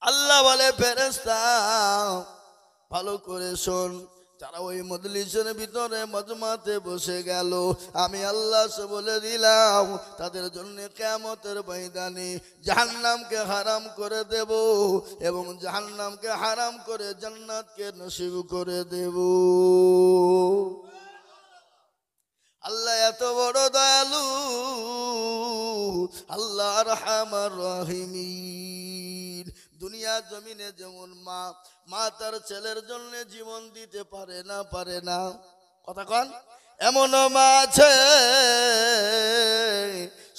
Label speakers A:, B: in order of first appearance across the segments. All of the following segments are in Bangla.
A: আল্লাহ বলে ফেরেশতা ভালো করে শোন, যারা ওই মজলিসের ভিতরে মজমাতে বসে গেল, আমি আল্লাহ বলে দিলাম তাদের জন্য কিয়ামতের ময়দানে জাহান্নামকে হারাম করে দেব এবং জাহান্নামকে হারাম করে জান্নাতকে নসিব করে দেব। আল্লাহ এত বড় দয়ালু, আল্লাহ আরহামার রাহিমিন। দুনিয়া জমিনে যেমন মা তার ছেলের জন্য জীবন দিতে পারে না, কথা কন, এমন মা আছে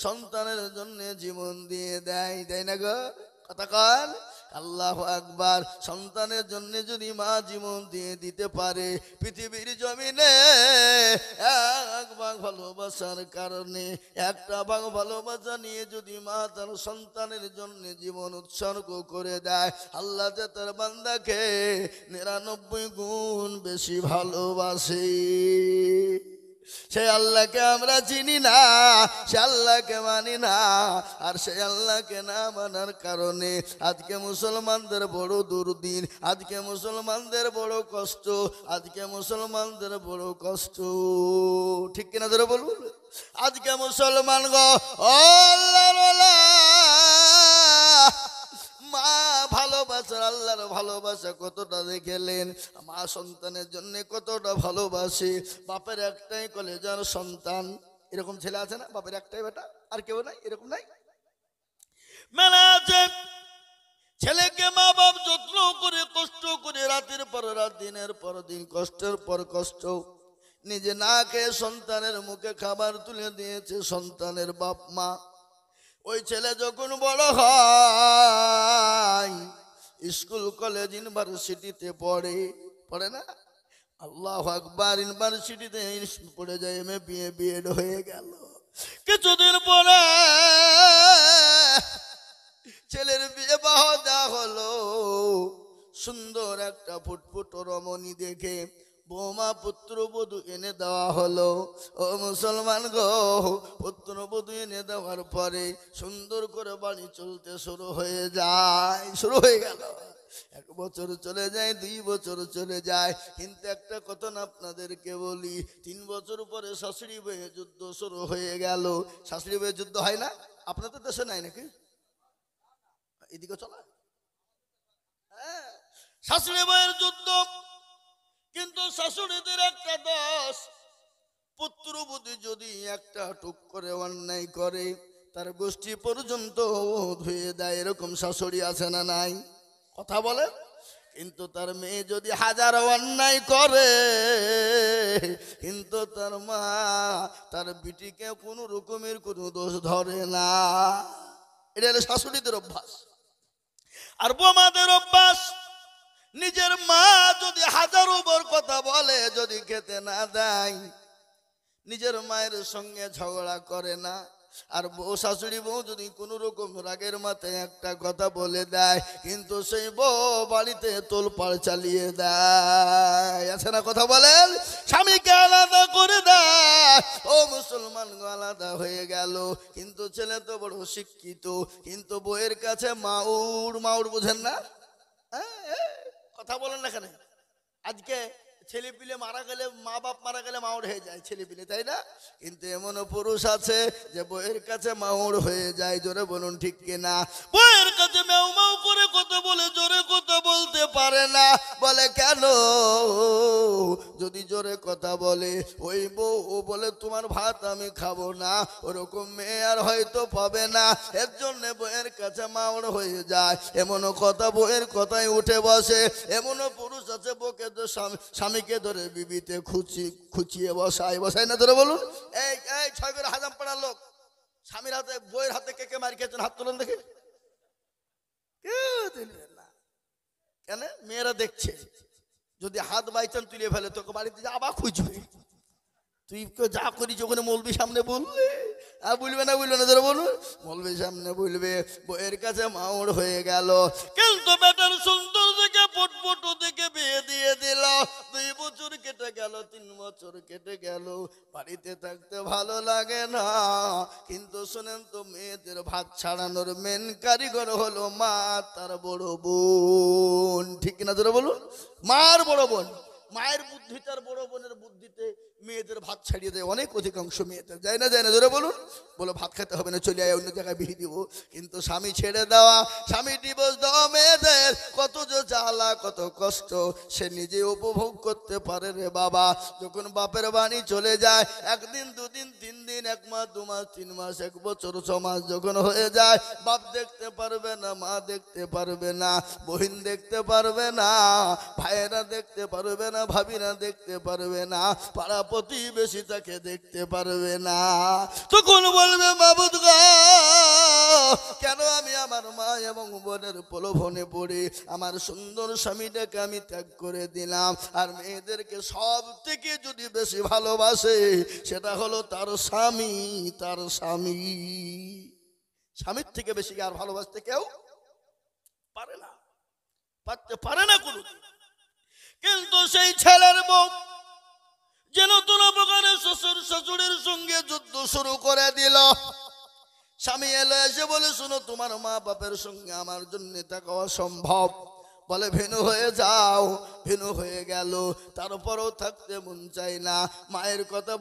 A: সন্তানের জন্য জীবন দিয়ে দেয় না গো, কথা কন, আল্লাহু আকবার। সন্তানের জন্য যদি মা জীবন দিয়ে দিতে পারে, পৃথিবীর জমিনে এক ভাগ ভালোবাসার কারণে, একটা ভাগ ভালোবাসা নিয়ে যদি মা তার সন্তানের জন্য জীবন উৎসর্গ করে দেয়, আল্লাহ যে তার বান্দাকে 99 গুণ বেশি ভালোবাসে। সে আল্লাহকে আমরা চিনি না, সে আল্লাহকে মানি না, আর সে আল্লাহকে না মানার কারণে আজকে মুসলমানদের বড় দুর্দিন, আজকে মুসলমানদের বড় কষ্ট, আজকে মুসলমানদের বড় কষ্ট, ঠিক কিনা ধরে বলুন? আজকে মুসলমান গো আল্লাহর মা ভালোবাসার, আল্লাহর ভালোবাসা কতটা দেখেলেন, মা সন্তানের জন্য কতটা ভালোবাসে। বাপের একটাই কলেজার সন্তান, এরকম ছেলে আছে না, বাপের একটাই বেটা আর কেউ নাই, এরকম নাই, মেলা আছে। ছেলেকে মা বাপ যত্ন করে কষ্ট করে রাতের পর রাত দিনের পর দিন কষ্টের পর কষ্ট নিজে না খেয়ে সন্তানের মুখে খাবার তুলে দিয়েছে সন্তানের বাপ মা। ওই ছেলে যখন বড় হয়, স্কুল কলেজ ইউনিভার্সিটিতে পড়ে না, আল্লাহু আকবার, ইউনিভার্সিটিতে পড়ে যায়, এমএ বিএ বিএড হয়ে গেল। কিছুদিন পরে ছেলের বিয়ে দেওয়া হলো, সুন্দর একটা ফুটফুট রমণী দেখে বৌমা পুত্রবধূ এনে দেওয়া হলো। ও মুসলমান গো, পুত্রবধূ এনে দেওয়ার পরে সুন্দর করে বাড়ি চলতে শুরু হয়ে গেল। 1 বছর চলে যায়, 2 বছর চলে যায়, কিন্তু একটা কথা না আপনাদেরকে বলি, 3 বছর পরে শাশুড়ি বউয়ের যুদ্ধ শুরু হয়ে গেল। শাশুড়ি বউয়ের যুদ্ধ হয় না আপনাদের দেশে? নাই নাকি? এদিকে চলা, হ্যাঁ, শাশুড়ি বউয়ের যুদ্ধ। কিন্তু শাশুড়িদের একটা দোষ, পুত্রবধূ যদি একটা টুক করে অন্যায় করে তার গোষ্ঠী পর্যন্ত ধুয়ে দেয়, এরকম শাশুড়ি আছে না নাই? কথা বলেন। কিন্তু তার মেয়ে যদি 1000 অন্যায় করে, কিন্তু তার মা তার বিটিকে কোনো রকমের কোনো দোষ ধরে না। এটা হলো শাশুড়িদের অভ্যাস। আর বৌমাদের অভ্যাস, নিজের মা যদি 1000 বার কথা বলে, যদি খেতে না দেয়, নিজের মায়ের সঙ্গে ঝগড়া করে না। আর বউ, শাশুড়ি বউ যদি কোন রকম রাগের মাথায় একটা কথা বলে দেয়, কিন্তু সেই বউ বাড়িতে তোলপাড় চালিয়ে দেয়, আছে না? কথা বলেন। স্বামীকে আলাদা করে দেয়। ও মুসলমান, আলাদা হয়ে গেল। কিন্তু ছেলে তো বড় শিক্ষিত, কিন্তু বউয়ের কাছে মাউর বোঝেন না? কথা বলেন না কেন? আজকে ছেলে পিলে মারা গেলে, মা বাপ মারা গেলে মাউর হয়ে যায় ছেলে পিলে, তাই না? কিন্তু এমনও পুরুষ আছে যে বউয়ের কাছে মাউর হয়ে যায়। জোরে বলুন ঠিক কিনা? বউয়ের কাছে মেউ মাউ করে কথা বলে, জোরে কথা বলতে পারে না। বলে কেন? যদি জোরে কথা বলে ওই বউ বলে তোমার ভাত আমি খাবো না, ওরকম মেয়ে আর হয়তো পাবে না, এর জন্য বউয়ের কাছে মাউর হয়ে যায়। এমনও কথা বউয়ের কথায় উঠে বসে। এমনও পুরুষ আছে বউকে স্বামীকে ধরে বিবিতে খুচিয়ে বসায় না? ধরে বলুন। এই 6 করে হাজাম পাড়ার লোক স্বামীর হাতে, বউয়ের হাতে কে কে মার খেয়েছেন? হাত তুলেন দেখে। কেউ তুলবেন না। কেন? মেয়েরা দেখছে, যদি হাত বাইচান তুলে ফেলে তোকে বাড়িতে যা আবার খুঁজবে। তুই যা করিস ওখানে মৌলবি সামনে বললে, বলবে না যারা বলুন, বলবে সামনে বলবে বইয়ের কাছে মাউড় হয়ে গেল, কিন্তু বেটার সুন্দর দেখে পটপটো দেখে বিয়ে দিয়ে দিল। 2 বছর কেটে গেল, 3 বছর কেটে গেল, বাড়িতে থাকতে ভালো লাগে না। কিন্তু শোনেন তো, মেয়েদের ভাত ছাড়ানোর মেন কারিগর হলো মা, তার বড় বোন। ঠিক না যারা বলুন, মার বড় বোন। মায়ের বুদ্ধি তার বড় বোনের বুদ্ধিতে মেয়েদের ভাত ছাড়িয়ে দেয়। অনেক অধিকাংশ মেয়েদের যায় না জোরে বলুন, বলো ভাত খেতে হবে না, চলে আয়, অন্য জায়গায় বিয়ে দিব। কিন্তু স্বামী ছেড়ে দেওয়া, স্বামী ডিভোর্স দেওয়া মেয়েদের কত যে জ্বালা, কত কষ্ট সে নিজে উপভোগ করতে পারে রে বাবা। যখন বাপের বাড়ি চলে যায়, 1 দিন 2 দিন 3 দিন, 1 মাস 2 মাস 3 মাস 1 বছর 6 মাস যখন হয়ে যায়, বাপ দেখতে পারবে না, মা দেখতে পারবে না, বহিন দেখতে পারবে না, ভাইয়েরা দেখতে পারবে না, ভাবিরা দেখতে পারবে না, পাড়া প্রতিবেশী তাকে দেখতে পারবে না। তখন বলবে মাবুদ গো, কেন আমি আমার মা এবং বোনের প্রলোভনে পড়ে আমার সুন্দর স্বামীটাকে আমি ত্যাগ করে দিলাম। আর মেয়েদেরকে সব থেকে যদি বেশি ভালোবাসে সেটা হলো তার স্বামী। তার স্বামী, স্বামীর থেকে বেশি আর ভালোবাসতে কেউ পারে না, পারতে পারে না কোনো। কিন্তু সেই ছেলের বউ যে নতুন প্রকারে শ্বশুর শাশুড়ির সঙ্গে যুদ্ধ শুরু করে দিল। স্বামী এলো, এসে বলে শোনো, তোমার মা বাপের সঙ্গে আমার জন্য থাকা অসম্ভব। বলে ভিন্ন হয়ে যাও। ভিন্ন হয়ে গেল, তারপরও থাকতে মন চায় না। মায়ের কথা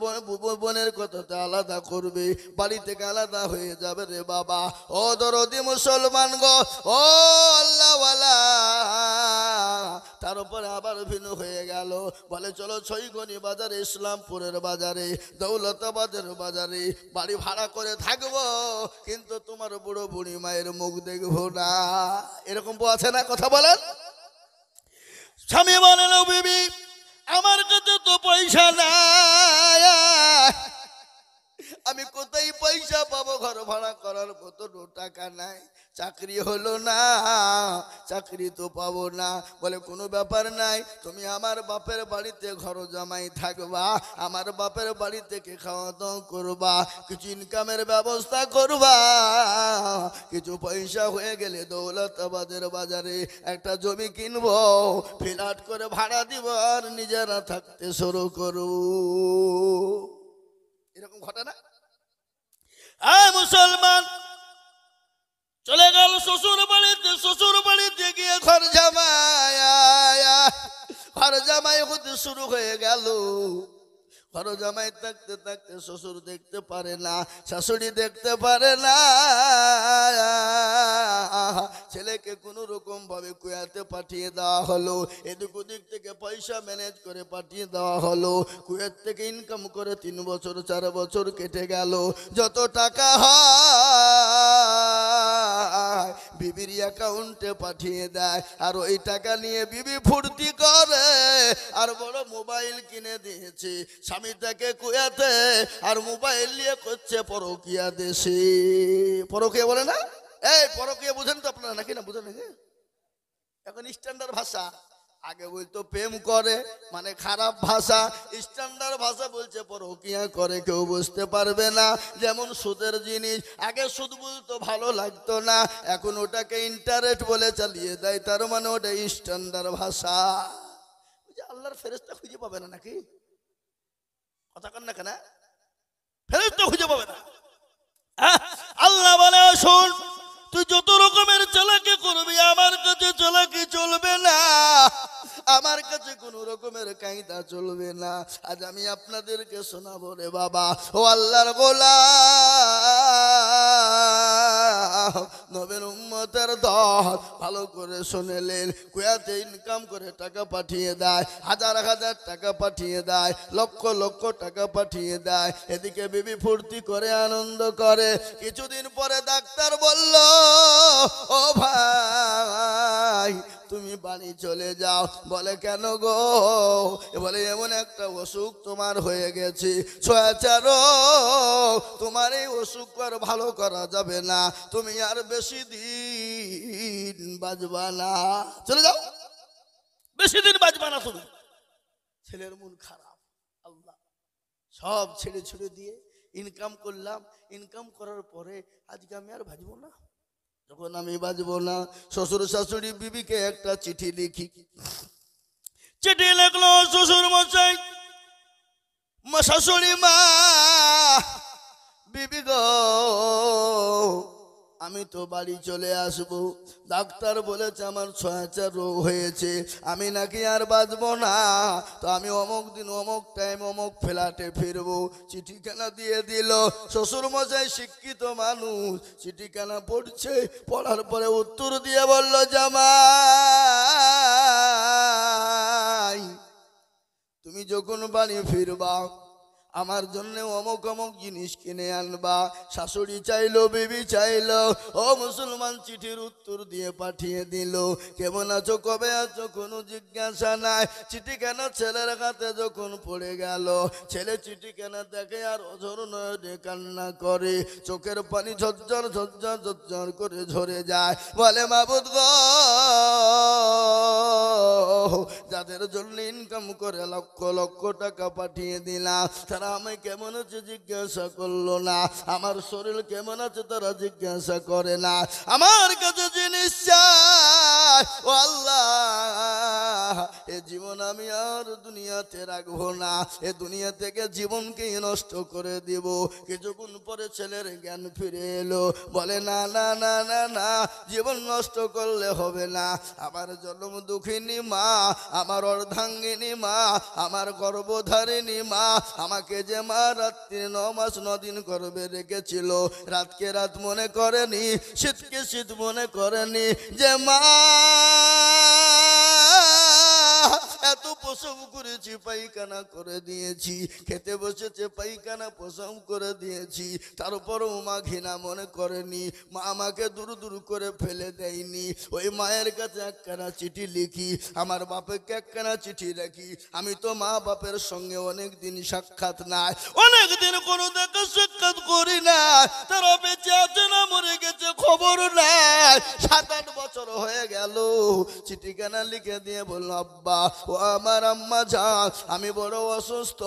A: বোনের কথাটা আলাদা করবে, বাড়ি থেকে আলাদা হয়ে যাবে রে বাবা। ও দরদি মুসলমান গো, ও আল্লাহওয়ালা, তার উপরে আবার ভিন্ন হয়ে গেল। বলে চলো ছয়গনি বাজারে, ইসলামপুরের বাজারে, দৌলতাবাদের বাজারে বাড়ি ভাড়া করে থাকবো, কিন্তু তোমার বুড়ো বুড়ি মায়ের মুখ দেখবো না। এরকম বউ আছে না? কথা বলেন। স্বামী বলে না, বিবি আমার কাছে তো পয়সা নাই, আমি কোথায় পয়সা পাবো, ঘর ভাড়া করার মতো টাকা নাই, চাকরি হলো না, চাকরি তো পাবো না। বলে কোনো ব্যাপার নাই, তুমি আমার বাপের বাড়িতে ঘর জামাই থাকবা, আমার বাপের বাড়ি থেকে খাওয়া দাওয়া করবা, কিছু ইনকামের ব্যবস্থা করবা, কিছু পয়সা হয়ে গেলে দৌলতাবাদের বাজারে একটা জমি কিনবো, ফ্ল্যাট করে ভাড়া দিব, আর নিজেরা থাকতে শুরু করব। এরকম ঘটনা মুসলমান চলে গেল শ্বশুর বাড়িতে। শ্বশুর বাড়িতে গিয়ে ঘর জামাই হতে শুরু হয়ে গেল। ঘর জামাই থাকতে থাকতে শ্বশুর দেখতে পারে না, শাশুড়ি দেখতে পারে না। ছেলেকে কোনো রকম ভাবে কুয়াতে পাঠিয়ে দেওয়া হলো, এদিক ওদিক থেকে পয়সা ম্যানেজ করে পাঠিয়ে দেওয়া হলো। কুয়েত থেকে ইনকাম করে 3 বছর 4 বছর কেটে গেল। যত টাকা হয় বিবির অ্যাকাউন্টে পাঠিয়ে দেয়, আর ওই টাকা নিয়ে বিবি ফুর্তি করে, আর বড় মোবাইল কিনে দিয়েছে স্বামী তাকে কুয়াতে, আর মোবাইল নিয়ে করছে পরকিয়া দেশে। পরকিয়া বলে না? এই পরকিয়া বুঝেন তো আপনারা নাকি? না বুঝেন নাকি? এখন স্ট্যান্ডার্ড ভাষা। আগে বলতো প্রেম করে, মানে খারাপ ভাষা। স্ট্যান্ডার্ড ভাষা বলছে পরকিয়া করে, কেউ বুঝতে পারবে না। যেমন সুদের জিনিস, আগে সুদ বলতো ভালো লাগতো না, এখন ওটাকে ইন্টারেস্ট বলে চালিয়ে দেয়, তার মানে ওটা স্ট্যান্ডার্ড ভাষা। আল্লাহর ফেরেশতা খুঁজে পাবে না নাকি? কথা কন না কেন? ফেরেশতা খুঁজে পাবে না। আল্লাহ বলে শোন, তুই যত রকমের চালাকি করবি আমার কাছে চালাকি চলবে না, আমার কাছে কোন রকমের কায়দা চলবে না। আজ আমি আপনাদেরকে শোনাবো রে বাবা, ও আল্লাহর গোলাম, নবীর উম্মতের দল, ভালো করে শুনেলেন। কুয়াতে ইনকাম করে টাকা পাঠিয়ে দেয়, হাজার হাজার টাকা পাঠিয়ে দেয়, লক্ষ লক্ষ টাকা পাঠিয়ে দেয়। এদিকে বিবি ফুর্তি করে, আনন্দ করে। কিছুদিন পরে ডাক্তার বলল, ও ভাই তুমি বাড়ি চলে যাও। বলে কেন গো? বলে এমন একটা অসুখ তোমার হয়ে গেছে, ছয়াচার, তোমার এই অসুখ আর ভালো করা যাবে না, তুমি আর বেশি দিন বাঁচবা না, চলে যাও, বেশি দিন বাঁচবা না তুমি। ছেলের মন খারাপ, আল্লাহ সব ছেড়ে ছুড়ে দিয়ে ইনকাম করলাম, ইনকাম করার পরে আজকে আমি আর বাঁচবো না। যখন আমি বাঁচবো না, শ্বশুর শাশুড়ি বিবিকে একটা চিঠি লিখি। চিঠি লিখলো, শ্বশুর মশাই, শাশুড়ি মা, বিবি গো, আমি তো বাড়ি চলে আসবো। ডাক্তার বলেছে আমার 6 রোগ হয়েছে, আমি নাকি আর বাঁচবো না। তো আমি অমুক দিন অমুক টাইম অমুক ফ্ল্যাটে ফিরবো। চিঠিখানা দিয়ে দিল। শ্বশুর মশাই শিক্ষিত মানুষ, চিঠিখানা পড়ছে, পড়ার পরে উত্তর দিয়ে বলল, জামাই তুমি যখন বাড়ি ফিরবা আমার জন্য অমুক অমুক জিনিস কিনে আনবা। শাশুড়ি চাইলো, বিবি চাইলো, ও মুসলমান চিঠির উত্তর দিয়ে পাঠিয়ে দিল। কেমন আছো, কবে আছো, কোনো জিজ্ঞাসা নাই। চিঠিখানা ছেলের হাতে যখন পড়ে গেল, ছেলে চিঠিখানা দেখে আর অঝর নয়নে কান্না করে, চোখের পানি ঝরঝর ঝরঝর ঝরঝর করে ঝরে যায়। বলে, মাবুদ গো, যাদের জন্য ইনকাম করে লক্ষ লক্ষ টাকা পাঠিয়ে দিলাম, তারা আমায় কেমন আছে জিজ্ঞাসা করলো না, আমার শরীর কেমন আছে তারা জিজ্ঞাসা করে না, আমার কাছে জিনিস চাই। ও আল্লাহ, এ জীবন আমি আর দুনিয়াতে রাখবো না, এ দুনিয়া থেকে জীবনকে নষ্ট করে দিব। কিছুক্ষণ পরে ছেলের জ্ঞান ফিরে এলো। বলে, না না না না না, জীবন নষ্ট করলে হবে না। আমার জন্ম দুঃখিনী মা, আমার অর্ধাঙ্গিনী মা, আমার গর্ভধারিণী মা, আমাকে যে মা রাত্রি 9 মাস 9 দিন গর্ভে রেখেছিল, রাতকে রাত মনে করেনি, শীতকে শীত মনে করেনি, যে মা এত প্রসব করেছি, পায়খানা করে দিয়েছি, খেতে বসেছে পায়খানা প্রসব করে দিয়েছি, তারপরও মা ঘৃণা মনে করেনি, মা আমাকে দূর দূর করে ফেলে দেয়নি। ওই মায়ের কাছে একখানা চিঠি লিখি, আমার বাপকে একখানা চিঠি রাখি। আমি তো মা বাপের সঙ্গে অনেক দিন সাক্ষাৎ নাই, অনেক দিন কোনো দেখা সাক্ষাৎ করি না, তারা বেঁচে আছে না মরে গেছে খবর নাই। 7-8 বছর হয়ে গেল। চিঠিখানা লিখে দিয়ে বলল, আব্বা ও আমার আম্মা যান, আমি বড় অসুস্থ,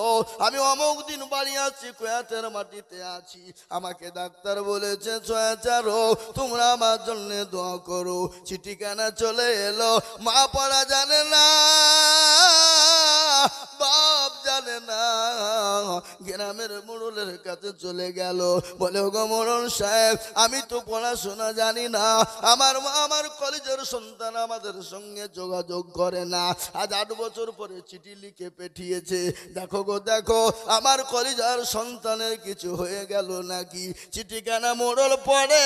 A: আমি অমুক দিন বাড়ি আছি, কুয়াতের মাটিতে আছি, আমাকে ডাক্তার বলেছে 6 রোগ, তোমরা আমার জন্য দোয়া করো। চিঠিখানা চলে এলো। মা পড়া জানে না, বাপ জানে না, গ্রামের মোড়লের কাছে চলে গেল। বলে, গো মোড়ল সাহেব, আমি তো পড়াশোনা জানি না, আমার মা আমার কলেজের সন্তান আমাদের সঙ্গে যোগাযোগ করে না, আজ 8 বছর পরে চিঠি লিখে পাঠিয়েছে, দেখো গো দেখো, আমার কলেজের সন্তানের কিছু হয়ে গেল নাকি। চিঠিখানা মোড়ল পড়ে,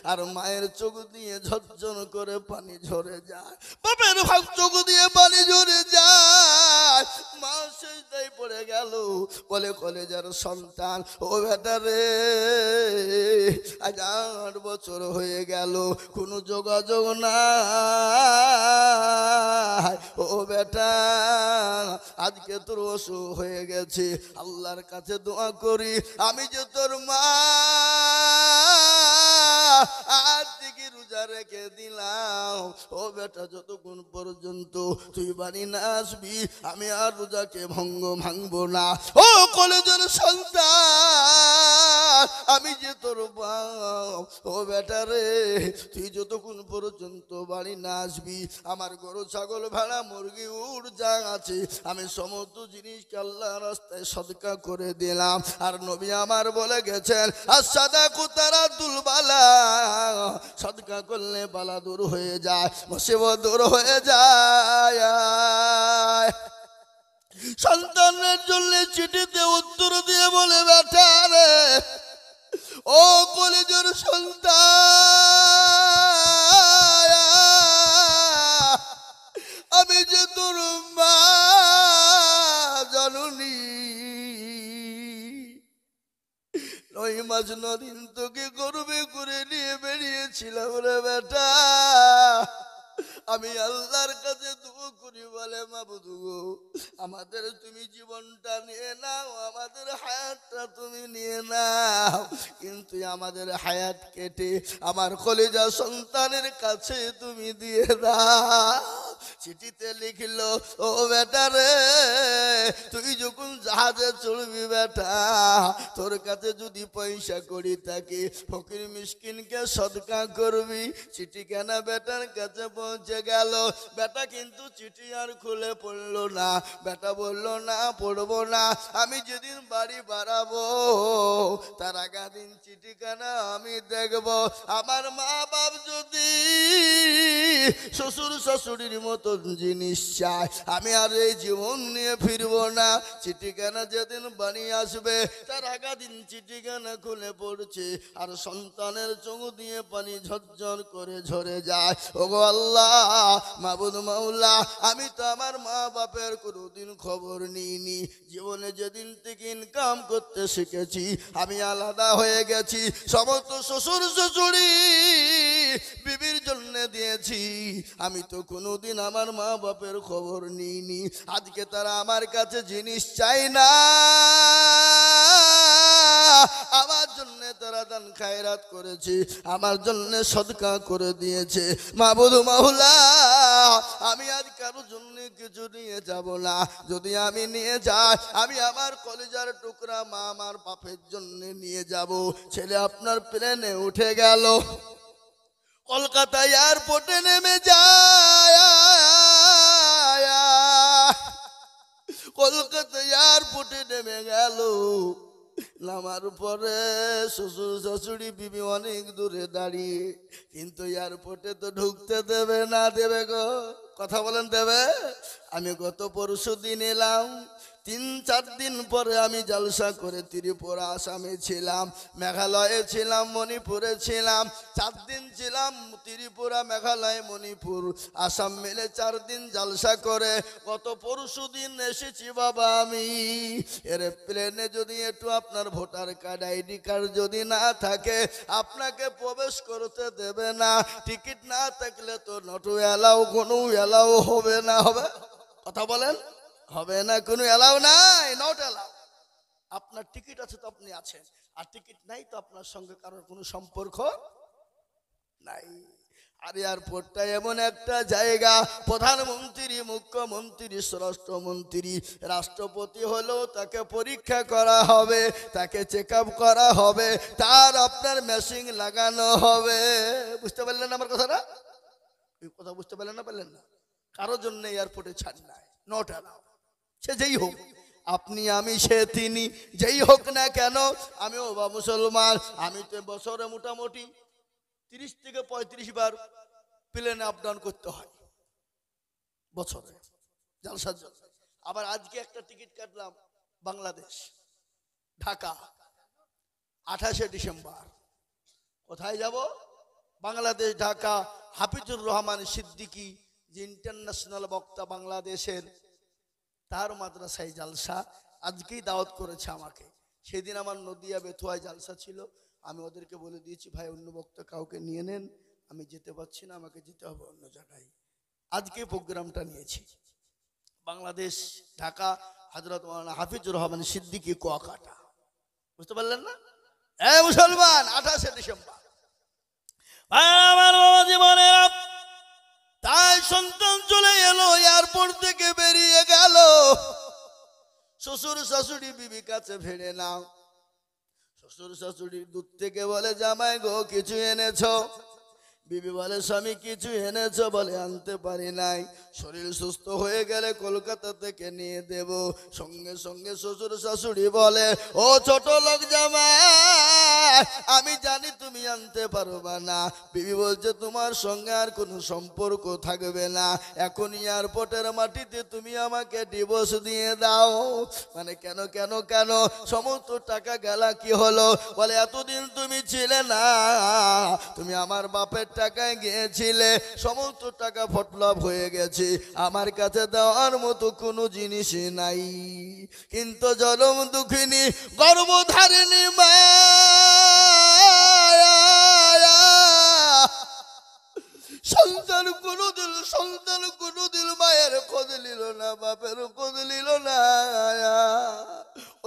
A: আর মায়ের চোখ দিয়ে ঝরঝর করে পানি ঝরে যায়, বাপের ভাগ চোখ দিয়ে পানি ঝরে যায়। মা সেজদায় পড়ে গেল। বলে, কলেজের সন্তান, ও বেটা রে, আজ 8 বছর হয়ে গেল, কোনো যোগাযোগ নাই। ও বেটা, আজকে তোর অসুখ হয়ে গেছে, আল্লাহর কাছে দোয়া করি, আমি যে তোর মা, আজ থেকে রোজা রেখে দিলাম। ও বেটা, যতক্ষণ পর্যন্ত তুই বাড়ি না আসবি, আমি আর রোজাকে ভাঙবো না। ও কলেজের সন্তান, আমি যে তোর বাপ, ও বেটা রে, তুই যতক্ষণ পর্যন্ত বাড়ি না আসবি, আমার গরু ছাগল ভেড়া মুরগি উট যা আছে, আমি সমস্ত জিনিসকে আল্লাহর রাস্তায় সদকা করে দিলাম। আর নবী আমার বলে গেছেন, আর সাদাকু তারাদুল বালা, সদকা করলে বালা দূর হয়ে যায়, মুসিবত দূর হয়ে যায়। সন্তানের জন্য চিঠিতে উত্তর দিয়ে বলে, বেটা রে, ও কলেজের সন্তান, আমি যে তোর মা জননী, 9 মাস 9 দিন তোকে গর্বে করে নিয়ে বেরিয়েছিলাম রে বেটা। আমি আল্লাহর কাছে দোয়া করি, বলে, মাবুদ গো, আমাদের তুমি জীবনটা নিয়ে নাও, আমাদের হায়াতটা তুমি নিয়ে নাও, কিন্তু আমাদের হায়াত কেটে আমার কলেজা সন্তানের কাছে তুমি দিয়ে দাও। চিঠিতে লিখলো, ও বেটা রে, তুই যখন জাহাজে চড়বি বেটা, তোর কাছে যদি পয়সা করি থাকে ফকির মিসকিনকে সদকা করবি। চিঠি কেনা বেটার কাছে পৌঁছে গেল। বেটা কিন্তু চিঠি আর খুলে পড়লো না। বেটা বললো, না পড়বো না, আমি যেদিন বাড়ি বাড়াবো তার আগা দিন চিঠিখানা আমি দেখবো। আমার মা বাপ যদি শ্বশুর শাশুড়ির মতন জিনিস চায়, আমি আর এই জীবন নিয়ে ফিরবো না। চিঠিখানা যেদিন বাড়ি আসবে তার আগা দিন চিঠিখানা খুলে পড়ছে, আর সন্তানের চোখ দিয়ে পানি ঝরঝর করে ঝরে যায়। ওগো আল্লাহ, মাবুদ মাওলা, আমি তো আমার মা বাপের কোনোদিন খবর নিইনি। জীবনে যেদিন থেকে ইনকাম করতে শিখেছি আমি আলাদা হয়ে গেছি। সমস্ত শ্বশুর শাশুড়ি বিবির জন্য দিয়েছি, আমি তো কোনোদিন আমার মা বাপের খবর নিইনি। আজকে তারা আমার কাছে জিনিস চাই না, আমার জন্য তারা দান খায়রাত করেছে, আমার জন্য সদকা করে দিয়েছে। মাবুদ মাওলা, আমি আজ কারোর জন্য কিছু নিয়ে যাব না। যদি আমি নিয়ে যাই, আমি আমার কলিজার টুকরা মা আমার বাপের জন্য নিয়ে যাব। ছেলে আপনার প্লেনে উঠে গেল, কলকাতা এয়ারপোর্টে নেমে যায়। কলকাতা এয়ারপোর্টে নেমে গেল। নামার পরে শ্বশুর শাশুড়ি বিবি অনেক দূরে দাঁড়িয়ে, কিন্তু এয়ারপোর্টে তো ঢুকতে দেবে না। দেবে গো, কথা বলেন দেবে? আমি গত পরশু দিন এলাম, 3-4 দিন পরে আমি জলসা করে ত্রিপুরা আসামে ছিলাম, মেঘালয়ে ছিলাম, মণিপুরে ছিলাম। 4 দিন ছিলাম ত্রিপুরা, মেঘালয়, মণিপুর, আসাম মিলে 4 দিন জলসা করে গত পরশু দিন এসেছি বাবা আমি। এর প্লেনে যদি একটু আপনার ভোটার কার্ড, আইডি কার্ড যদি না থাকে আপনাকে প্রবেশ করতে দেবে না। টিকিট না থাকলে তো নট এলাও, কোনো এলাও হবে না। হবে? কথা বলেন, হবে না, কোনো এলাও নাই, নট এলাও। আপনার টিকিট আছে তো আপনি আছেন, আর টিকিট নাই তো আপনার সঙ্গে কারোর কোনো সম্পর্ক নাই। আর এয়ারপোর্টটা এমন একটা জায়গা, প্রধানমন্ত্রী, মুখ্যমন্ত্রী, স্বরাষ্ট্রমন্ত্রী, রাষ্ট্রপতি হলেও তাকে পরীক্ষা করা হবে, তাকে চেক আপ করা হবে, তার আপনার মেশিন লাগানো হবে। বুঝতে পারলেন আমার কথাটা? কথা বুঝতে পারলেন না? পারলেন না? কারোর জন্য এয়ারপোর্টে ছাড় নাই, নট অ্যালাউ। সে যেই হোক, আপনি আমি সে তিনি, যেই হোক না কেন, আমিও বা মুসলমান, আমি তো বছরে মোটামুটি 30 থেকে 35 বার প্লেনে আপ ডাউন করতে হয় বছরে, জলসার জন্য। আবার আজকে একটা টিকিট কাটলাম বাংলাদেশ, ঢাকা, 28শে ডিসেম্বর। কোথায় যাব? বাংলাদেশ, ঢাকা। হাফিজুর রহমান সিদ্দিকী, যে ইন্টারন্যাশনাল বক্তা বাংলাদেশের, তার মাদ্রাসায় জালসা। আজকেই দাওয়াত করেছে আমাকে। সেদিন আমার নদিয়া বেথুয়ায় জালসা ছিল, আমি ওদেরকে বলে দিয়েছি ভাই অন্য বক্তা কাউকে নিয়ে নেন, আমি যেতে পারছি না, আমাকে যেতে হবে অন্য জায়গায়। আজকে প্রোগ্রামটা নিয়েছি বাংলাদেশ, ঢাকা, হযরত মাওলানা হাফিজুর রহমান সিদ্দিকী, কুয়াকাটা। বুঝতে পারলেন না? এই মুসলমান, 28শে ডিসেম্বর। আমার বাবা জীবনেরা, তাই সন্তান চলে এলো, এয়ারপোর্ট থেকে বেরিয়ে গেল। শ্বশুর শাশুড়ি বিবি কাছে ফিরে নাও। শ্বশুর শাশুড়ি দূর থেকে বলে, জামাই গো কিছু এনেছো? বিবি বলে, স্বামী কিছু এনেছো? বলে, আনতে পারি নাই, শরীর সুস্থ হয়ে গেলে কলকাতা থেকে নিয়ে দেব। সঙ্গে সঙ্গে শ্বশুর শাশুড়ি বলে, ও ছোট লোক জামাই, আমি জানি তুমি আনতে পারবা না। বিবি বলছে, তোমার সঙ্গে আর কোনো সম্পর্ক থাকবে না, এখন এয়ারপোর্টের মাটিতে তুমি আমাকে ডিভোর্স দিয়ে দাও। মানে কেন কেন কেন? সমস্ত টাকা গেলা কি হলো? বলে, এতদিন তুমি ছিলে না, তুমি আমার বাপের টাকায় গিয়েছিলে, সমস্ত টাকা ফটলাভ হয়ে গেছে, আমার কাছে দেওয়ার মতো কোনো জিনিস নাই। কিন্তু জনম দুঃখিনী গর্ভধারিণী মা সন্তান কোনোদিন মায়ের খোঁজ নিল না, বাপের খোঁজ নিল না।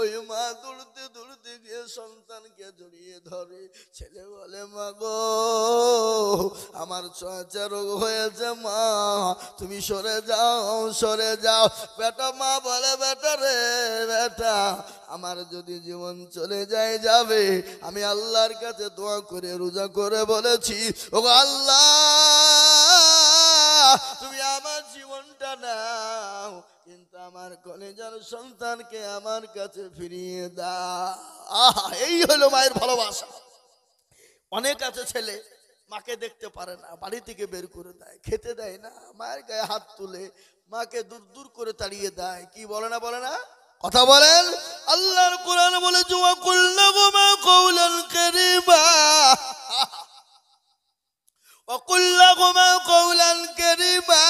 A: ওই মা দৌড়তে দৌড়তে গিয়ে সন্তানকে জড়িয়ে ধরে। ছেলে বলে, মা গো আমার চর্চা রোগ হয়েছে মা, তুমি সরে যাও সরে যাও। বেটা মা বলে বেটা রে বেটা, আমার যদি জীবন চলে যায় যাবে, আমি আল্লাহর কাছে দোয়া করে রোজা করে বলেছি, ও আল্লাহ তুমি আমার জীবনটা নাও, কিন্তু আমার কলেজার সন্তানকে আমার কাছে ফিরিয়ে দাও। আহা, এই হলো মায়ের ভালোবাসা। অনেক আছে ছেলে মাকে দেখতে পারে না, বাড়ি থেকে বের করে দেয়, খেতে দেয় না, মায়ের গায়ে হাত তুলে মাকে দূর দূর করে তাড়িয়ে দেয়। কি বলে না বলে না, কথা বলেন। আল্লাহর কোরআন বলে জুয়া কুল্লাহুমা কওলান কারীমা, ওয়াকুল্লাহুমা কওলান কারীমা।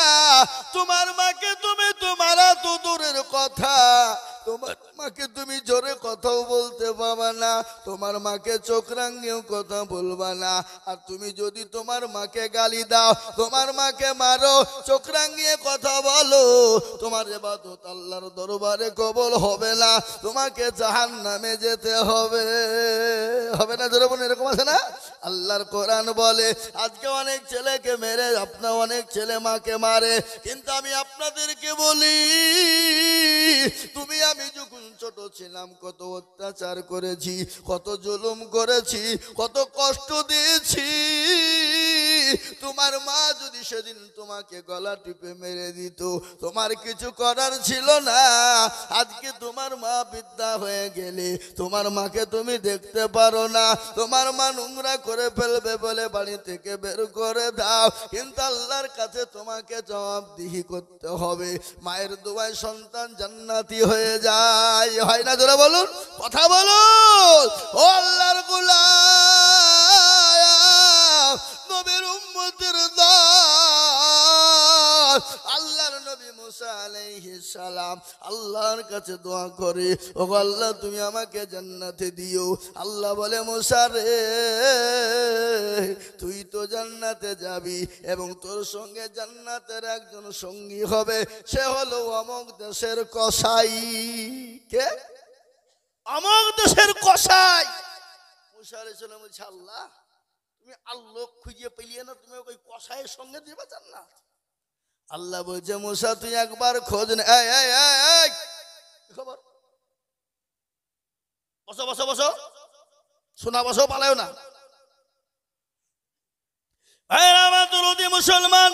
A: তোমার মাকে তুমি তোমার তো দূরের কথা, তোমার মাকে তুমি জোরে কথাও বলতে পারবা না, তোমার মাকে চোখ রাঙিয়েও কথা বলবা না। আর তুমি যদি তোমার মাকে গালি দাও, তোমার মাকে মারো, চোখ রাঙিয়ে কথা বলো, তোমার ইবাদত আল্লাহর দরবারে কবুল হবে না, তোমাকে জাহান্নামে যেতে হবে। হবে না জোরে বলুন, এরকম আছে না? আল্লাহর কোরআন বলে আজকে অনেক ছেলেকে মেরে, আপনার অনেক ছেলে মাকে মারে, কিন্তু আমি আপনাদেরকে বলি তুমি আমি যখন ছোট ছিলাম কত অত্যাচার করেছি, কত জুলুম করেছি, কত কষ্ট দিয়েছি। তোমার মা যদি সেদিন তোমাকে গলা টিপে মেরে দিত, তোমার কিছু করার ছিল না। আজকে তোমার মা বৃদ্ধা হয়ে গেলে তোমার মাকে তুমি দেখতে পারো না, তোমার মা নোংরা করে ফেলবে বলে বাড়ি থেকে বের করে দাও, কিন্তু আল্লাহর কাছে তোমাকে জবাবদিহি করতে হবে। মায়ের দোয়ায় সন্তান জান্নাতি হয়ে যায়, হয় না জোরে বলুন, কথা বলুন। ও আল্লাহর গোলাম, নবীর উম্মতের দল, আল্লাহর নবী মুসা আলাইহিস সালাম আল্লাহর কাছে দোয়া করে, ও আল্লাহ তুমি আমাকে জান্নাতে দিও। আল্লাহ বলে মুসা রে, তুই তো জান্নাতে যাবি এবং তোর সঙ্গে জান্নাতের একজন সঙ্গী হবে, সে হলো অমুক দেশের কসাই। কে? অমুক দেশের কসাই। মুসা আলাইহিস সালাম বলছে আল্লাহ তুমি আল্লাহ খুঁজে পেলিয়ে না, তুমি ওই কসাইয়ের সঙ্গে দিবে জান্নাত? আল্লাহ বলছে মুসা তুই একবার খোঁজ নে। খবর, বসো বসো বসো, শোনা বসো, পালাও না। মুসলমান,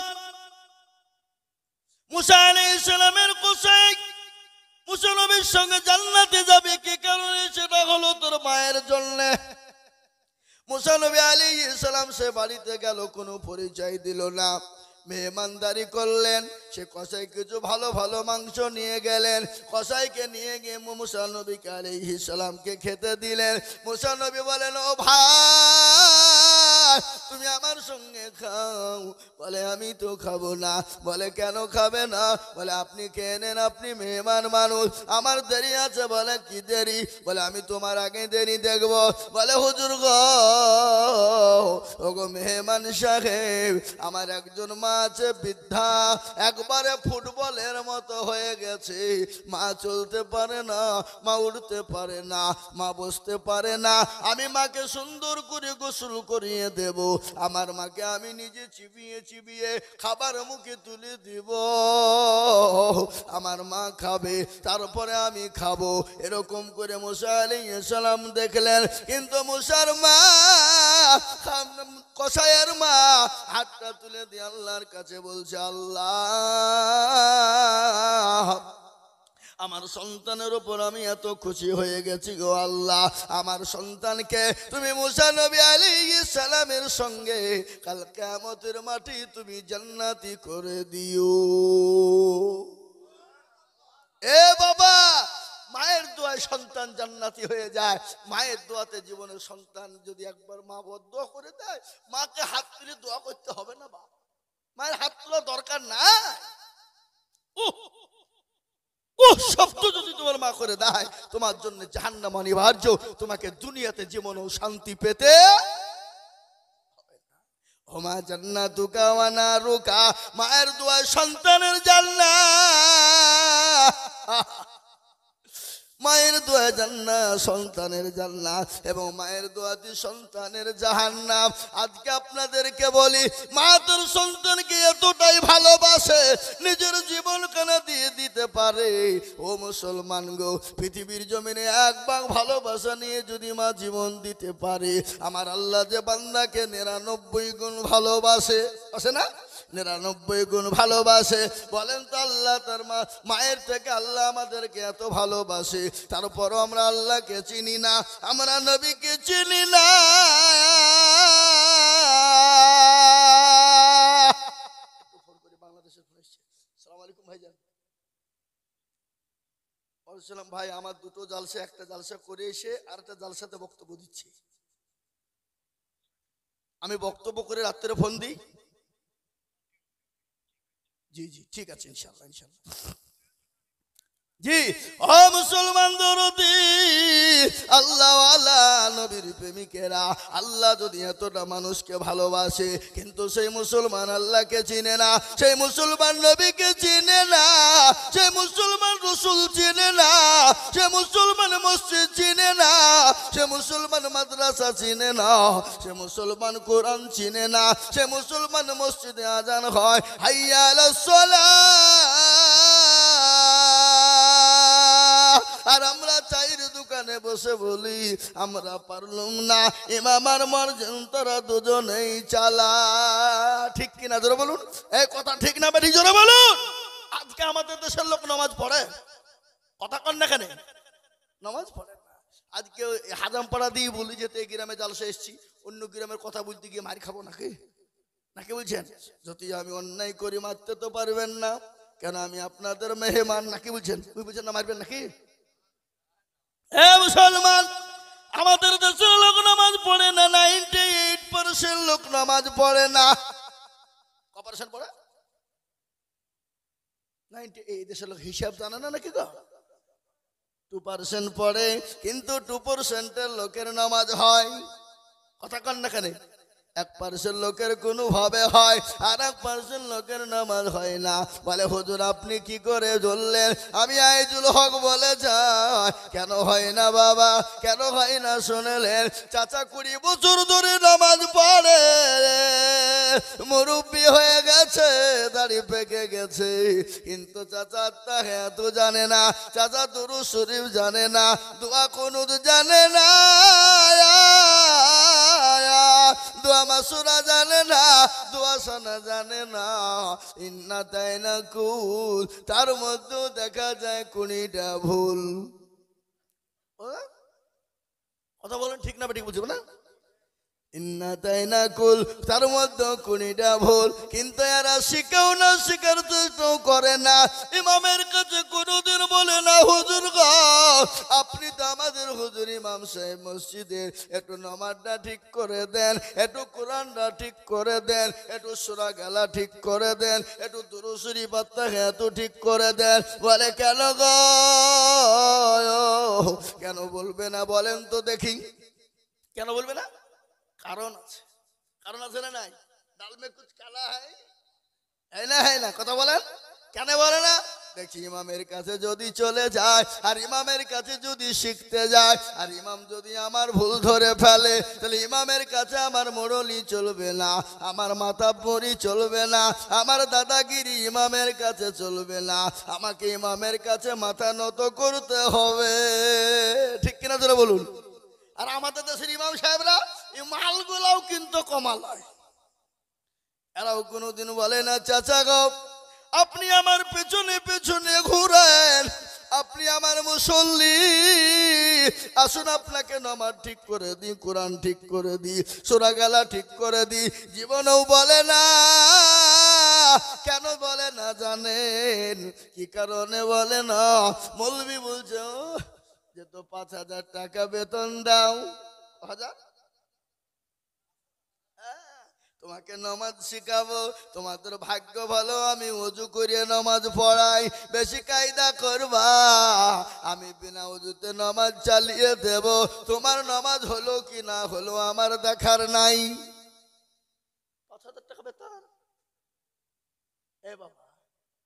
A: মুসা আলাইহিস সালামের কসাই মুসা নবীর সঙ্গে জান্নাতে যাবে, কি কারণে? সেটা হলো তোর মায়ের জন্য। মুসা নবী আলাইহিস সালাম সে বাড়িতে গেল, কোনো পরিচয় দিল না, মেহমানদারি করলেন। সে কসাই কিছু ভালো ভালো মাংস নিয়ে গেলেন, কসাইকে নিয়ে গিয়ে মুসা নবীকে আলাইহিস সালামকে খেতে দিলেন। মুসা নবী বলেন ও ভাই তুমি আমার সঙ্গে খাও। বলে আমি তো খাবো না। বলে কেন খাবে না? বলে আপনি খেয়ে নেন, আপনি মেহমান মানুষ, আমার দেরি আছে। বলে কি দেরি? বলে আমি তোমার আগে দেরি দেখবো। বলে হুজুর গো, ওগো মেহমান সাহেব, আমার একজন মা আছে বৃদ্ধা, একবারে ফুটবলের মতো হয়ে গেছে, মা চলতে পারে না, মা উঠতে পারে না, মা বসতে পারে না। আমি মাকে সুন্দর করে গোসল করিয়ে দেব, আমার মাকে আমি নিজে চিবিয়ে চিবিয়ে খাবার মুখে তুলে দিব, আমার মা খাবে, তারপরে আমি খাবো। এরকম করে মুসা আলাইহিস সালাম দেখলেন। কিন্তু মুসার মা, কসাইয়ের মা হাতটা তুলে দিয়ে আল্লাহর কাছে বলছে আল্লাহ আমার সন্তানের উপর আমি এত খুশি হয়ে গেছি গো আল্লাহ, আমার সন্তানকে তুমি মুসা নবী আলাইহিস সালামের সঙ্গে কাল কিয়ামতের মাঠে তুমি জান্নাতি করে দিও। এ বাবা, মায়ের দোয়ায় সন্তান জান্নাতি হয়ে যায়। মায়ের দোয়াতে জীবনের সন্তান যদি একবার মা বদদোয়া করে দেয়, মাকে হাত তুলে দোয়া করতে হবে না, বাবা মায়ের হাত তোলা দরকার নাই। শব্দ যদি তোমার মা করে দেয়, তোমার জন্য জাহান্নাম অনিবার্য, তোমাকে দুনিয়াতে জীবনেও শান্তি পেতে ওমা জান্নাতুকা ওয়া নারুকা, মায়ের দোয়ায় সন্তানের জান্নাত। মায়ের দোয়া জান্নাত, সন্তানের জান্নাত, এবং মায়ের দোয়াতে সন্তানের জাহান্নাম। আজকে আপনাদেরকে বলি, মা তোর সন্তানকে এতটাই ভালোবাসে, নিজের জীবন কেন দিয়ে দিতে পারে। ও মুসলমান গো, পৃথিবীর জমিনে এক ভাগ ভালোবাসা নিয়ে যদি মা জীবন দিতে পারে, আমার আল্লাহ যে বান্দাকে 99 গুণ ভালোবাসে, আছে না? 99 গুণ ভালোবাসে। বলেন তো আল্লাহ তার মায়ের থেকে আল্লাহ আমাদেরকে এত ভালোবাসে, তারপরও আমরা আল্লাহকে চিনি না, আমরা নবীকে চিনি না। বাংলাদেশের ফোন এসছে। আসসালামু আলাইকুম ভাইজান। বলছিলাম ভাই, আমার দুটো জালসা, একটা জালসা করে এসে আর একটা জালসাতে বক্তব্য দিচ্ছি। আমি বক্তব্য করে রাত্রে ফোন দিই। জি জি, ঠিক আছে, ইনশাআল্লাহ ইনশাআল্লাহ। জি, ও মুসলমান দরদি, আল্লাহ ওয়ালা নবীর প্রেমিকেরা, আল্লাহ যদি এতটা মানুষকে ভালোবাসে, কিন্তু সেই মুসলমান আল্লাহকে চিনে না, সেই মুসলমান নবীকে চিনে না, সেই মুসলমান রাসূল চিনে না, সে মুসলমান মসজিদ চিনে না, সে মুসলমান মাদ্রাসা চিনে না, সে মুসলমান কোরআন চিনে না, সে মুসলমান মসজিদে আজান হয় হাইয়া আলাস সালাহ, আর আমরা চায়ের দোকানে বসে বলি আমরা পারলাম না, ইমামার মর্জিন তোরা দুজনেই চালা। ঠিক কিনা জোরে বলুন, এই কথা ঠিক না বেঠিক জোরে বলুন। আজকে আমাদের দেশের লোক নামাজ পড়ে, কথা কন না কেন? নামাজ পড়ে না। আজকে হাজামপাড়া দিয়ে বলি যে এই গ্রামে জালসা এসছি, অন্য গ্রামের কথা বলতে গিয়ে মার খাবো নাকি? নাকি বলছেন? যদি আমি অন্যায় করি মারতে তো পারবেন না, কেন আমি আপনাদের মেহমান, নাকি বলছেন? বুঝছেন না, মারবেন নাকি? এ মুসলমান, আমাদের দেশের লোক নামাজ পড়ে না, 98% লোক নামাজ পড়ে না। কপারেশন পড়ে 90, এই দেশের লোক হিসাব জানে না নাকি গো? 2% পড়ে, কিন্তু 2% লোকের নামাজ হয়। কথা কন না কেন? 1% লোকের কোনো ভাবে হয়, আর 1% লোকের নামাজ হয় না। বলে হুজুর আপনি কি করে বললেন? আমি আইজুল হক বলে যাই, কেন হয় না বাবা, কেন হয় না শুনলেন? চাচা 20 বছর ধরে নামাজ পড়ে, মুরব্বি হয়ে গেছে, দাড়ি পেকে গেছে, কিন্তু চাচা তাহাত জানে না, চাচা দুরূদ শরীফ জানে না, দোয়া কুনুত জানে না, দোয়া মাসুরা জানে না, দোয়া সানা জানে না, ইন্না তাইনা কুল, তার মধ্যে দেখা যায় 20টা ভুল। কথা বলেন ঠিক না বেঠিক? বুঝবো না? ইন্না তাইনা কুল, তার মধ্যে 20টা ভুল, কিন্তু এরা শিখেও না, শিখার চেষ্টাও করে না। ইমামের কাছে কোনোদিন বলে না হুজুর গো আপনি তো আমাদের হুজুর ইমাম সাহেব, মসজিদের একটু নামাজটা ঠিক করে দেন, একটু কোরআনটা ঠিক করে দেন, একটু সূরা গালা ঠিক করে দেন, একটু দুরূদ শরীফ এত ঠিক করে দেন। বলে কেন গো, কেন বলবে না বলেন তো দেখি, কেন বলবে না? কারণ আছে, কারণ আছে না নাই? ডাল মে কুছ কালা है না, है না? কথা বলেন, কেন বলে না? দেখি ইমামের কাছে যদি চলে যায়, আর ইমামের কাছে যদি শিখতে যায়, আর ইমাম যদি আমার ভুল ধরে ফেলে, তাহলে ইমামের কাছে আমার মোড়লি চলবে না, আমার মাতাব্বরি চলবে না, আমার দাদাগিরি ইমামের কাছে চলবে না, আমাকে ইমামের কাছে মাথা নত করতে হবে। ঠিক কিনা জোরে বলুন। আর আমাদের দেশের ইমাম সাহেবরা এই মালগুলাও কিন্তু কমাল হয়, এরাও কোনোদিন বলে না চাচা গো আপনি আমার পেছনে পেছনে ঘুরেন, আপনি আমার মুসল্লি, আসুন আপনাকে নামাজ ঠিক করে দিই, কোরআন ঠিক করে দিই, সূরা গালা ঠিক করে দিই। জীবনেও বলে না। কেন বলে না জানেন? কি কারণে বলে না? মৌলবি বলছে যে তো 5,000 টাকা বেতন দাও, 1000 তোমাকে নামাজ শিখাবো, তোমাদের ভাগ্য ভালো আমি ওযু করে নামাজ পড়াই, বেশি কায়দা করবা, আমি বিনা ওযুতে নামাজ চালিয়ে দেব, তোমার নামাজ হলো কি না হলো আমার দেখার নাই। 5,000 টাকা বেতন, এ বাবা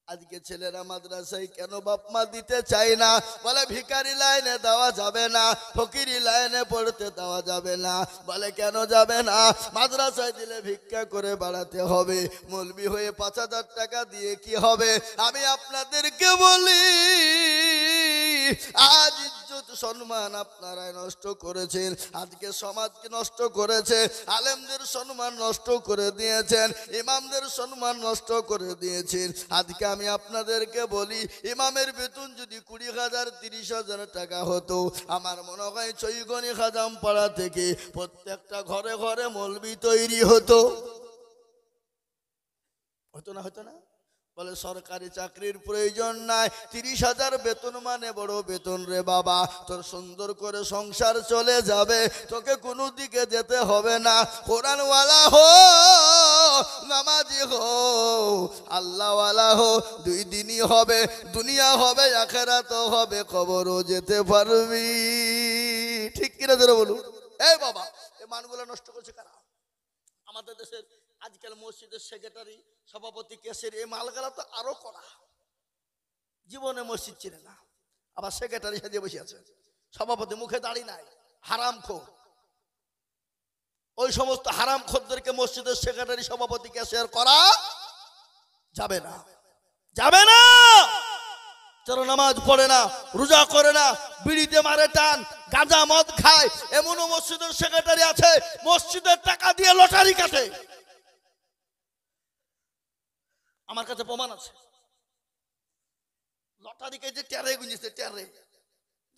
A: আজকে ছেলেরা মাদ্রাসায় কেন বাপ মা দিতে চায় না? বলে ভিখারি লাইনে দেওয়া যাবে না, ফকিরি লাইনে পড়তে দেওয়া যাবে না। বলে কেন যাবে না? মাদ্রাসায় দিলে ভিক্ষা করে বাড়াতে হবে, মৌলবি হয়ে 5,000 টাকা দিয়ে কি হবে? আমি আপনাদেরকে বলি, আজ ইজ্জত সম্মান আপনারাই নষ্ট করেছেন, আজকে সমাজকে নষ্ট করেছে, আলেমদের সম্মান নষ্ট করে দিয়েছেন, ইমামদের সম্মান নষ্ট করে দিয়েছেন। আজকে আমি আপনাদেরকে বলি, ইমামের বেতন যদি 20,000 30,000 টাকা হতো, আমার মনে হয় চৈগনি খাজাম পাড়া থেকে প্রত্যেকটা ঘরে ঘরে মৌলবি তৈরি হতো। হতো না? হতো না? বলে সরকারি চাকরির প্রয়োজন নাই, 30,000 বেতন মানে বড় বেতন রে বাবা, তোর সুন্দর করে সংসার চলে যাবে, তোকে কোনো দিকে যেতে হবে না। কোরআনওয়ালা হো, নামাজি হো, আল্লাহওয়ালা হো, 2 দিনই হবে, দুনিয়া হবে, আখিরাত হবে, কবরও যেতে পারবি। ঠিক কিনা ধরে বলুন? এই বাবা, এই মানগুলো নষ্ট করছে কারা? আমাদের দেশের আজকাল মসজিদের সেক্রেটারি, সভাপতি, কেসের এই মালগালা তো আরো করা, জীবনে মসজিদ চিনে না, আবার সেক্রেটারি সাজিয়ে বসে আছে, সভাপতি মুখে দাড়ি নাই, হারামখোর। ওই সমস্ত হারামখোরদেরকে মসজিদের সেক্রেটারি, সভাপতি, কেসিয়ার করা যাবে না, যাবে না। যারা নামাজ পড়ে না, রোজা করে না, বিড়িতে মারে টান, গাঁজা মদ খায়, এমনও মসজিদের সেক্রেটারি আছে মসজিদের টাকা দিয়ে লটারি কাটে। আমার কাছে প্রমাণ আছে। লটারিকে যে টেরে গুঁজেছে, টেরে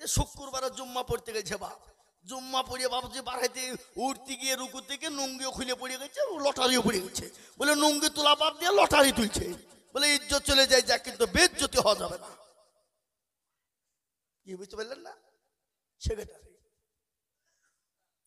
A: যে শুক্রবারে জুম্মা পড়তে গেছে, বাপ জুম্মা পড়িয়ে বাবজি বাড়াইতে উঠতে গিয়ে রুকু থেকে নুঙ্গিও খুলে পড়ে গেছে, লটারিও পড়ে গেছে। বলে নুঙ্গি তোলা বাদ দিয়ে লটারি তুলছে, বলে ইজ্জত চলে যায়, যা কিন্তু বেজ্জতি হওয়া যাবে না। কি বুঝতে পারলেন না? সেক্রেটারি,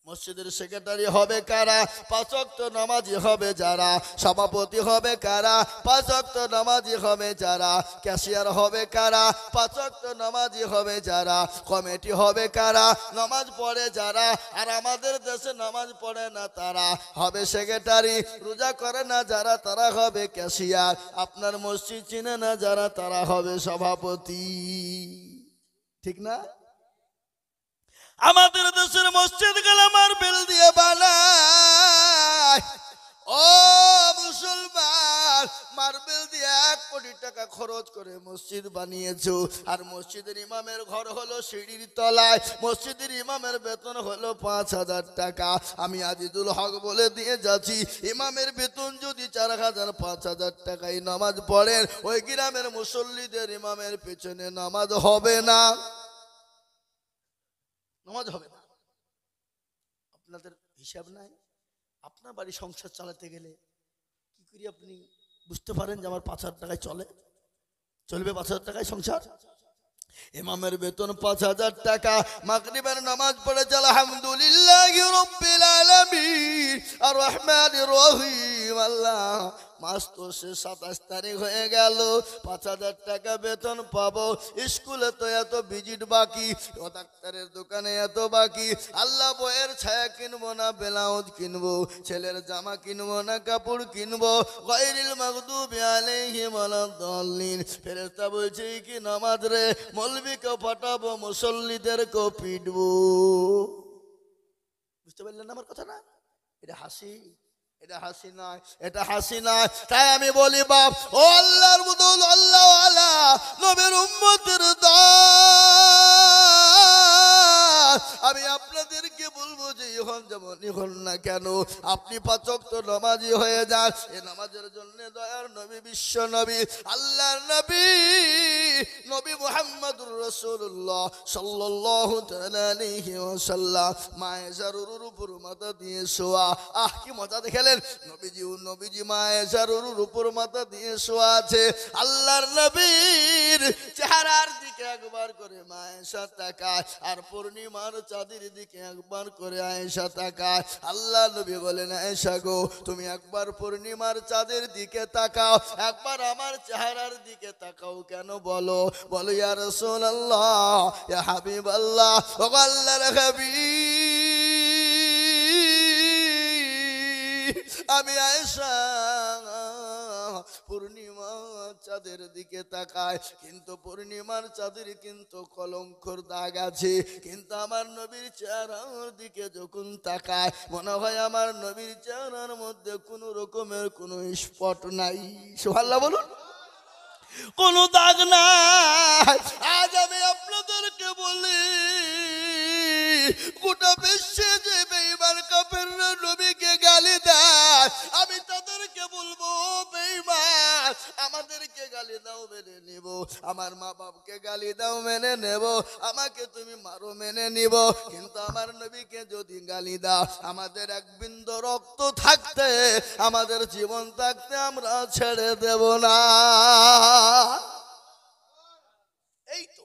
A: মসজিদের সেক্রেটারি হবে কারা? 5 ওয়াক্ত নামাজি হবে যারা। সভাপতি হবে কারা? 5 ওয়াক্ত নামাজি হবে যারা। ক্যাশিয়ার হবে কারা? 5 ওয়াক্ত নামাজি হবে যারা। কমিটি হবে কারা? নামাজ পড়ে যারা। আর আমাদের দেশে নামাজ পড়ে না তারা হবে সেক্রেটারি। রোজা করে না যারা, তারা হবে ক্যাশিয়ার। আপনার মসজিদ চিনে না যারা, তারা হবে সভাপতি। ঠিক না? আমাদের দেশের মসজিদ গুলো মার্বেল দিয়ে বানায়। ও মুসলমান, মার্বেল দিয়ে 1 কোটি টাকা খরচ করে মসজিদ বানিয়েছো, আর মসজিদের ইমামের ঘর হলো সিঁড়ির তলায়, মসজিদের ইমামের বেতন হলো 5,000 টাকা। আমি আজিজুল হক বলে দিয়ে যাচ্ছি, ইমামের বেতন যদি 4,000 5,000 টাকায় নামাজ পড়েন, ওই গ্রামের মুসল্লিদের ইমামের পেছনে নামাজ হবে না, নামাজ হবে না। আপনাদের হিসাব নাই? আপনার বাড়ি সংসার চালাতে গেলে কি করি আপনি বুঝতে পারেন যে আমার 5,000 টাকায় চলবে 5,000 টাকায় সংসার? ইমামের বেতন 5,000 টাকা। মাগরিবের নামাজ পড়েছে আলহামদুলিল্লাহি রাব্বিল আলামিন আর রহমানির রহিম। আল্লাহ, মাস তো সে 27 তারিখ হয়ে গেল, 5,000 টাকা বেতন পাবো। স্কুলে তো এত ভিজিট বাকি, ও ডাক্তারের দোকানে এত বাকি। আল্লাহ, বইয়ের ছায়া কিনবো না ব্লাউজ কিনবো, ছেলের জামা কিনবো না কাপড় কিনবো। গায়রিল মাগদুবি আলাইহিম ওয়ালাদ-দাল্লিন। ফেরেশতা বলছে কি নামাজ রে, মৌলবীকে পাঠাবো, মুসল্লিদেরকে পিটবো। বুঝতে পারলেন আমার কথা না? এটা হাসি, এটা হাসি নয়, এটা হাসি নয়। তাই আমি বলি বাপ, ও আল্লাহর বদল, আল্লাহ ওয়ালা নবীর উম্মতের দল, আমি আপনাদেরকে বলবো যে এখন যেমন এখন না কেন, আপনি 5 ওয়াক্ত নামাজি হয়ে যান। এই নামাজের জন্য দয়ার নবী, বিশ্ব নবী, আল্লাহর নবী, নবী মুহাম্মদুর রাসূলুল্লাহ সাল্লাল্লাহু তাআলা আলাইহি ওয়াসাল্লাম মায়েশার উপর মাথা দিয়ে শোয়া। আহ, কি মজা দেখলেন! নবীজি মায়েশার উপর মাথা দিয়ে শোয়া আছে। আল্লাহর নবীর চেহারার দিকে একবার করে মায়েশা তাকায়, আর পূর্ণিমার চাঁদের দিকে একবার করে আয়েশা তাকায়। আল্লাহ নবী বলেন, আয়েশা গো, তুমি একবার পূর্ণিমার চাঁদের দিকে তাকাও, একবার আমার চেহারার দিকে তাকাও কেন? বলো ইয়া রাসূলুল্লাহ, ইয়া হাবিবাল্লাহ, ও আল্লাহর হাবিব, আমি আয়েশা পূর্ণিমা চাঁদের দিকে তাকায়, কিন্তু পূর্ণিমার চাঁদের কিন্তু কলঙ্কর দাগ আছে, কিন্তু আমার নবীর চেহারার দিকে যখন তাকায় মনে হয় আমার নবীর চেহারার মধ্যে কোনো রকমের কোনো স্পট নাই। সুবহানাল্লাহ বলুন। কোনো দাগ নাই। আজ আমি আপনাদেরকে বলি, গোটা বিশ্বে যে বেঈমান কাফেররা নবীকে গালি দেয়, আমি তাদেরকে বলবো বেঈমান, আমাদেরকে গালি দাও মেনে নিব, আমার মা বাপকে গালি দাও মেনে নেব, আমাকে তুমি মারো মেনে নিব, কিন্তু আমার নবীকে যদি গালি দাও, আমাদের এক বিন্দু রক্ত থাকতে, আমাদের জীবন থাকতে আমরা ছেড়ে দেব না। এই তো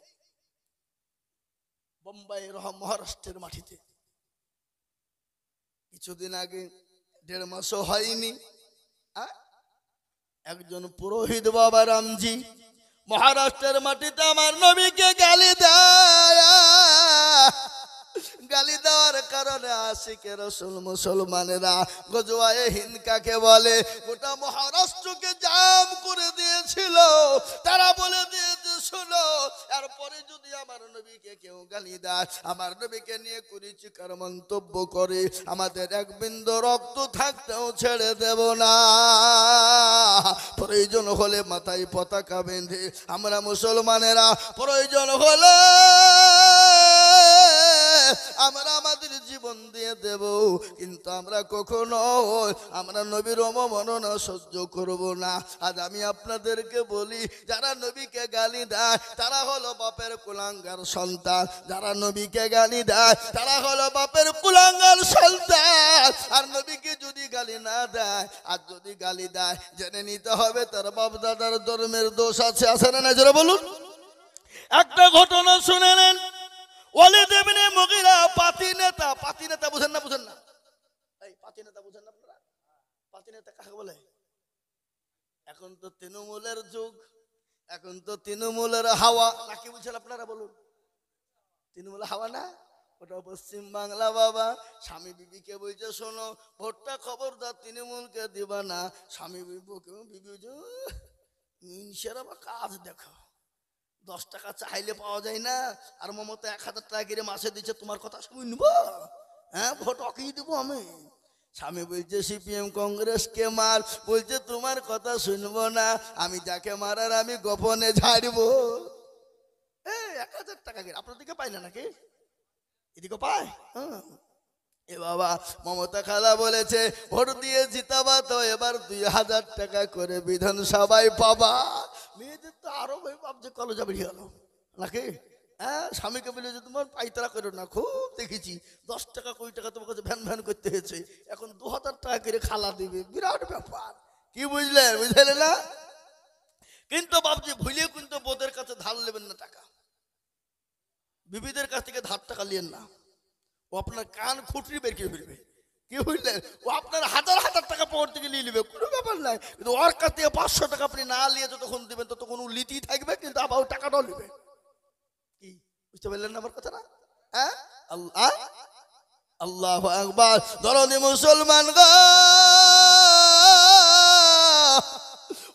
A: বোম্বাইয়ের মহারাষ্ট্রের মাটিতে কিছুদিন আগে, 1.5 মাসও হয়নি, একজন পুরোহিত বাবা রামজি মহারাষ্ট্রের মাটিতে আমার নবীকে গালি দেয়। গালি দেওয়ার কারণে আশিকে রাসূল মুসলমানেরা গজওয়ায়ে হিন্দ কাকে বলে, গোটা মহারাষ্ট্রকে জাম করে দিয়েছিল। তারা বলে দিয়েছে, শোনো, এরপরে যদি আমার নবীকে কেউ গালি দেয়, আমার নবীকে নিয়ে কুরুচিকর মন্তব্য করে, আমাদের এক বিন্দু রক্ত থাকতেও ছেড়ে দেব না। প্রয়োজন হলে মাথায় পতাকা বেঁধে আমরা মুসলমানেরা, প্রয়োজন হলে আমরা আমাদের জীবন দিয়ে দেব, কিন্তু আমরা কখনো আমরা নবীর অবমাননা সহ্য করব না। আজ আমি আপনাদেরকে বলি, যারা নবীকে গালি দেয় তারা হলো বাপের কুলাঙ্গার সন্তান, যারা নবীকে গালি দেয় তারা হলো বাপের কুলাঙ্গার সন্তান। আর নবীকে যদি গালি না দেয়, আর যদি গালি দেয়, জেনে নিতে হবে তার বাপ দাদার ধর্মের দোষ আছে, আছে না? যারা বলুন। একটা ঘটনা শুনে নেন। ওয়ালিদ ইবনে মুগীরা পাতি নেতা, পাতি নেতা বুঝেন না? বুঝেন না? এই পাতি নেতা বুঝেন না আপনারা? পাতি নেতা কাকে বলে? এখন তো তৃণমূলের যুগ, এখন তো তৃণমূলের হাওয়া, নাকি বুঝছেন আপনারা? বলুন। তৃণমূলের হাওয়া না, ওটা পশ্চিম বাংলা বাবা। স্বামী বিবিকে বলছে, শোনো, ভোটটা খবরদার তৃণমূলকে দিবা না। স্বামী বিবি মিনসেরা বা কাজ দেখো, 10 টাকা চাইলে পাওয়া যায় না, আর মমতা 1000 টাকা করে মাসে দিচ্ছে, তোমার কথা শুনবো? হ্যাঁ, ভোট ওকেই দেবো আমি। স্বামী বলছে সিপিএম কংগ্রেসকে মার, বলছে তোমার কথা শুনবো না, আমি যাকে মারার আমি গোপনে ঝাড়বো। 1000 টাকা করে আপনার দিকে পাই না নাকি? এদিকে পায়? এ বাবা, মমতা খালা বলেছে ভোট দিয়ে জিতাবা তো এবার 2000 টাকা করে বিধানসভায় পাবা। মেয়েদের তো আরো ভাবছে কলেজা বেরিয়ে গেল নাকি? হ্যাঁ, স্বামীকে বলে যে তোমার পাইতারা করো না, খুব দেখেছি 10 টাকা 20 টাকা তোমার কাছে ভ্যান ভ্যান করতে হয়েছে, এখন 2000 টাকা করে খালা দিবে, বিরাট ব্যাপার। কি বুঝলেন? বুঝলেন না? কিন্তু বাবজি ভুলিয়ে কিন্তু বোদের কাছে ধার নেবেন না টাকা, বিবিদের কাছ থেকে ধার টাকা নিয়েন না, ও আপনার কান খুঁটরি বের করে ফেলবে। কি বুঝলেন? ও আপনার 1000 টাকা পর থেকে নিয়ে নেবে, কোনো ব্যাপার নাই, কিন্তু ওর কাছ থেকে 500 টাকা আপনি না নিয়ে যতক্ষণ দেবেন ততক্ষণ ও লিতেই থাকবে, কিন্তু আবার ও টাকাটাও নেবে। কি বুঝতে পারলেন না আমার কথা? না? হ্যাঁ, আল্লাহ আল্লাহু আকবার। দরদি মুসলমান গো,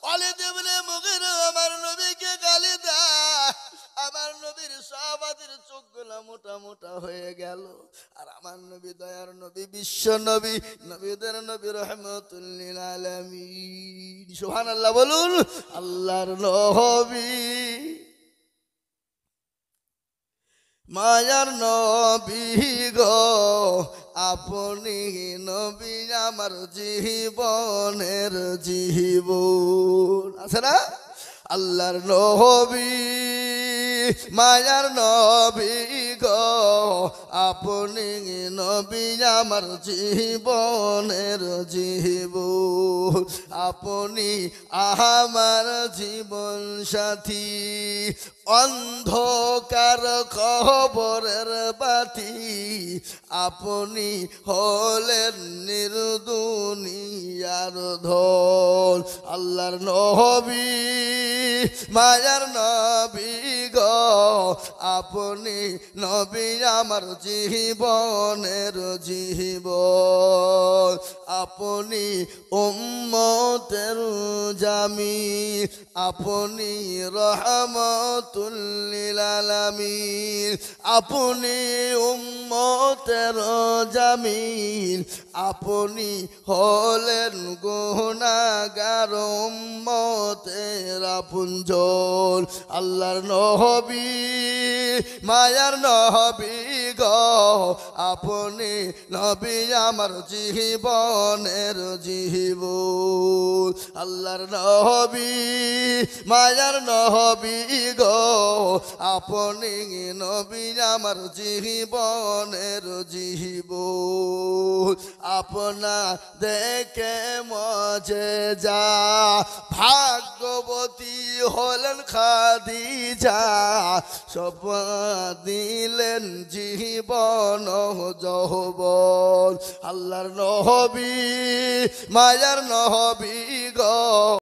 A: ওয়ালিদ ইবনে মুগীরা আমার নবীকে গালি দেয়, আমার নবীর সাহাবাদের চোখগুলো মোটা মোটা হয়ে গেল। আর আমার নবী দয়ার নবী, বিশ্ব নবী, নবীদের নবী, রাহমাতুল লিল আলামিন। সুবহানাল্লাহ বলুন। আল্লাহর নবী, মায়ার নবী গো, আপনি নবী আমার জীবনের জীবন, আছে না? আল্লাহর নবী, মায়ার নবী গো, আপনি নবী আমার জীবনের জীবন, আপনি আমার জীবন সাথী, অন্ধকার কবরের বাতি, আপনি হলেন নির্দুনিয়ার ধন। আল্লাহর নবী, মায়ার নবী গো আপনি নবী আমার জীবনের জীবন আপনি উম্মতের জামিল আপনি রহমাতুল লিল আলামিন আপনি উম্মতের জামিল আপনি হলেন গুনাহগার উম্মতের আপনজন আল্লাহর নবী মায়ার নবী গো আপনি নবী আমার জীবনের জীবন আল্লাহর নবী মায়ার নবী গো আপনি নবী আমার জীবনের জীবন আপনা দেখে মজে যা ভাগ্যবতী হলেন খাদিজা সব দিলেন জীবন যৌবন আল্লাহর নবী মায়ার নবী গো